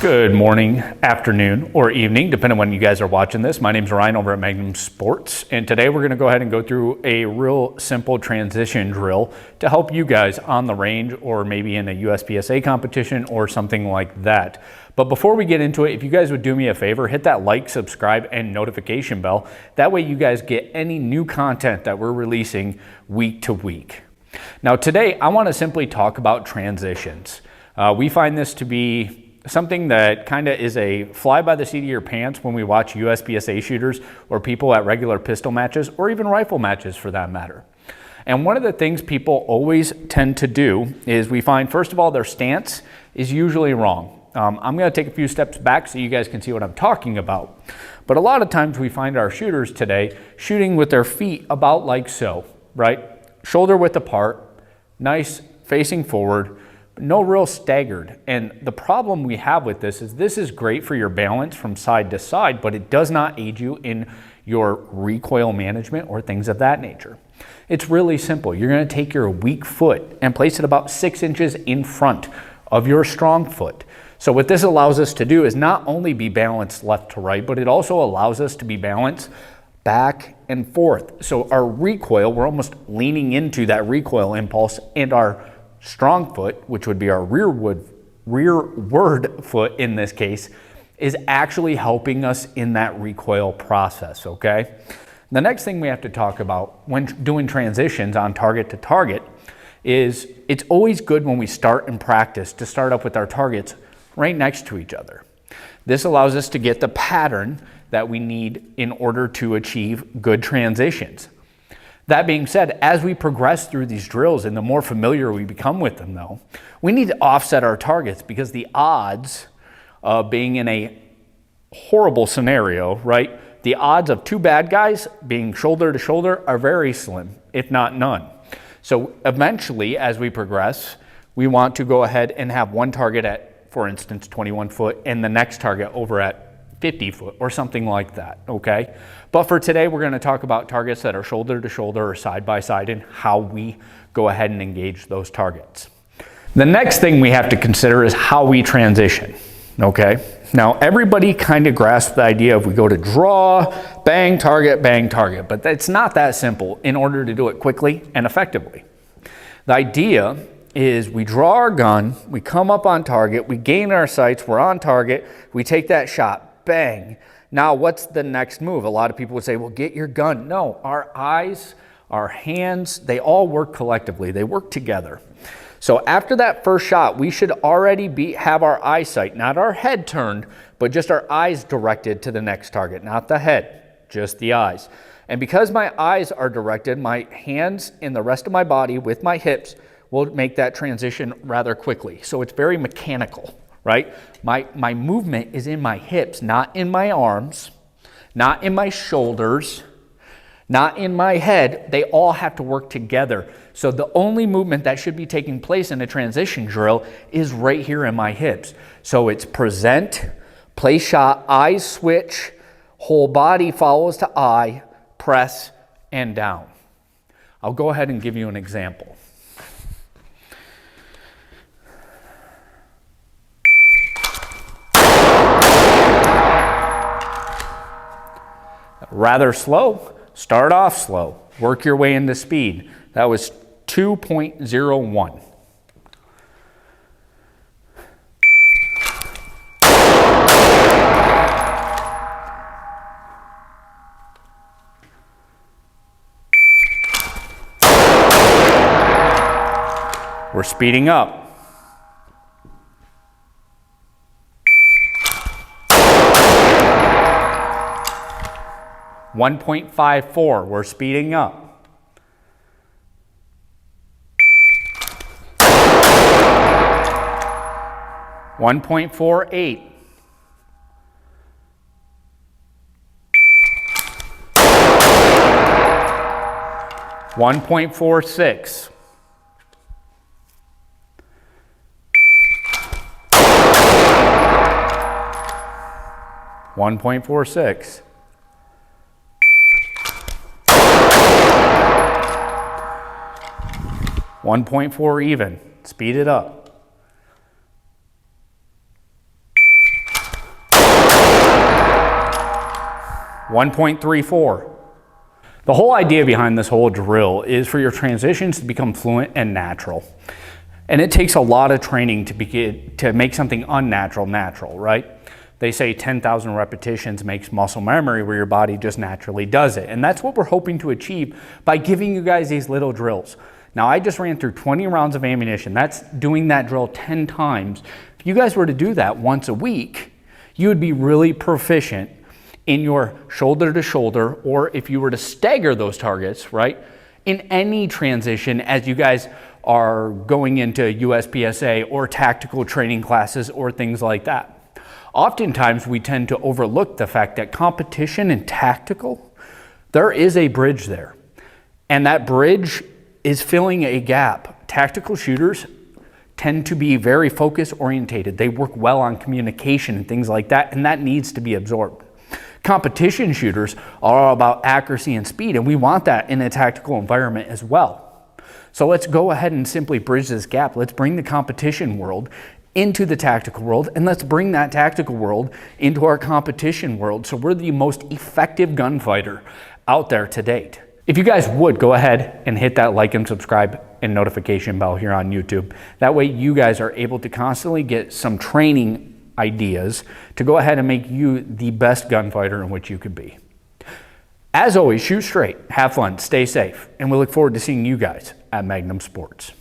Good morning, afternoon, or evening, depending on when you guys are watching this. My name's Ryan over at Magnum Sports, and today we're going to go ahead and go through a real simple transition drill to help you guys on the range or maybe in a USPSA competition or something like that. But before we get into it, if you guys would do me a favor, hit that like, subscribe, and notification bell. That way you guys get any new content that we're releasing week to week. Now today, I want to simply talk about transitions. We find this to be something that kind of is a fly by the seat of your pants when we watch USPSA shooters or people at regular pistol matches or even rifle matches for that matter. And one of the things people always tend to do is we find, first of all, their stance is usually wrong. I'm going to take a few steps back so you guys can see what I'm talking about. But a lot of times we find our shooters today shooting with their feet about like so, right? Shoulder width apart, nice facing forward, no real staggered. And the problem we have with this is great for your balance from side to side, but it does not aid you in your recoil management or things of that nature. It's really simple. You're going to take your weak foot and place it about 6 inches in front of your strong foot. So what this allows us to do is not only be balanced left to right, but it also allows us to be balanced back and forth. So our recoil, we're almost leaning into that recoil impulse, and our strong foot, which would be our rearward foot in this case, is actually helping us in that recoil process, okay? The next thing we have to talk about when doing transitions on target to target is it's always good when we start in practice to start up with our targets right next to each other. This allows us to get the pattern that we need in order to achieve good transitions. That being said, as we progress through these drills and the more familiar we become with them though, we need to offset our targets because the odds of being in a horrible scenario, right? The odds of two bad guys being shoulder to shoulder are very slim, if not none. So eventually, as we progress, we want to go ahead and have one target at, for instance, 21 foot and the next target over at 50 foot or something like that, okay? But for today, we're going to talk about targets that are shoulder to shoulder or side by side and how we go ahead and engage those targets. The next thing we have to consider is how we transition, okay? Now, everybody kind of grasps the idea of we go to draw, bang, target, but it's not that simple in order to do it quickly and effectively. The idea is we draw our gun, we come up on target, we gain our sights, we're on target, we take that shot, bang. Now, what's the next move? A lot of people would say, well, get your gun. No, our eyes, our hands, they all work collectively. They work together. So after that first shot, we should already have our eyesight, not our head turned, but just our eyes directed to the next target, not the head, just the eyes. And because my eyes are directed, my hands and the rest of my body with my hips will make that transition rather quickly. So it's very mechanical. Right? My movement is in my hips, not in my arms, not in my shoulders, not in my head. They all have to work together. So the only movement that should be taking place in a transition drill is right here in my hips. So it's present, place shot, eyes switch, whole body follows to eye, press, and down. I'll go ahead and give you an example. Rather slow, start off slow, work your way into speed. That was 2.01. We're speeding up. 1.54, we're speeding up. 1.48. 1.46. 1.47. 1.46. 1.4 even. Speed it up. 1.34. The whole idea behind this whole drill is for your transitions to become fluent and natural. And it takes a lot of training to make something unnatural natural, right? They say 10,000 repetitions makes muscle memory, where your body just naturally does it. And that's what we're hoping to achieve by giving you guys these little drills. Now, I just ran through 20 rounds of ammunition. That's doing that drill 10 times. If you guys were to do that once a week, you would be really proficient in your shoulder to shoulder, or if you were to stagger those targets, right, in any transition as you guys are going into USPSA or tactical training classes or things like that. Oftentimes, we tend to overlook the fact that competition and tactical, there is a bridge there. And that bridge is filling a gap. Tactical shooters tend to be very focus orientated. They work well on communication and things like that, and that needs to be absorbed. Competition shooters are all about accuracy and speed, and we want that in a tactical environment as well. So let's go ahead and simply bridge this gap. Let's bring the competition world into the tactical world, and let's bring that tactical world into our competition world, so we're the most effective gunfighter out there to date. If you guys would, go ahead and hit that like and subscribe and notification bell here on YouTube. That way you guys are able to constantly get some training ideas to go ahead and make you the best gunfighter in which you could be. As always, shoot straight, have fun, stay safe, and we look forward to seeing you guys at Magnum Sports.